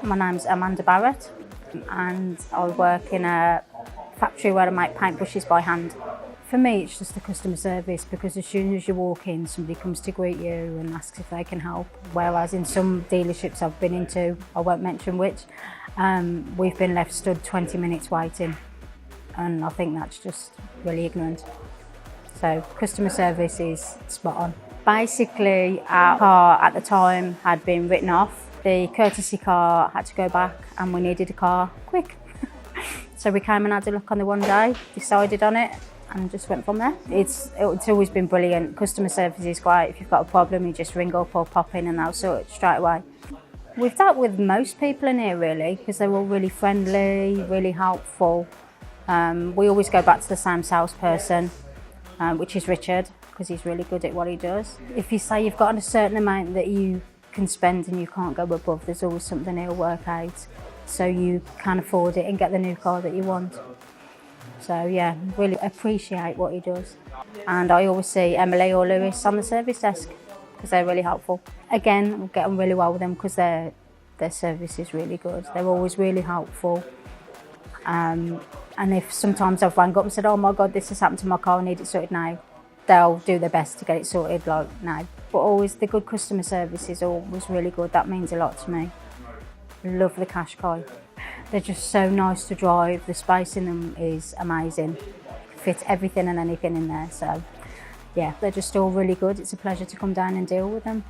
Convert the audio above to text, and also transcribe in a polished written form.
My name's Amanda Barrett and I work in a factory where I make paintbrushes by hand. For me, it's just the customer service, because as soon as you walk in, somebody comes to greet you and asks if they can help. Whereas in some dealerships I've been into, I won't mention which, we've been left stood 20 minutes waiting. And I think that's just really ignorant. So customer service is spot on. Basically, our car at the time had been written off. The courtesy car had to go back and we needed a car quick. So we came and had a look on the one day, decided on it and just went from there. It's always been brilliant. Customer service is great. If you've got a problem, you just ring up or pop in and they'll sort it straight away. We've dealt with most people in here really, because they're all really friendly, really helpful. We always go back to the same salesperson, which is Richard, because he's really good at what he does. If you say you've got a certain amount that you can spend and you can't go above, there's always something he'll work out so you can afford it and get the new car that you want. So yeah, really appreciate what he does. And I always see Emily or Lewis on the service desk because they're really helpful. Again, I get on really well with them because their service is really good. They're always really helpful. And if sometimes I've rang up and said, oh my God, this has happened to my car, I need it sorted now, they'll do their best to get it sorted like now. But always the good customer service is always really good. That means a lot to me. Love the Qashqai. They're just so nice to drive. The space in them is amazing. Fit everything and anything in there. So yeah, they're just all really good. It's a pleasure to come down and deal with them.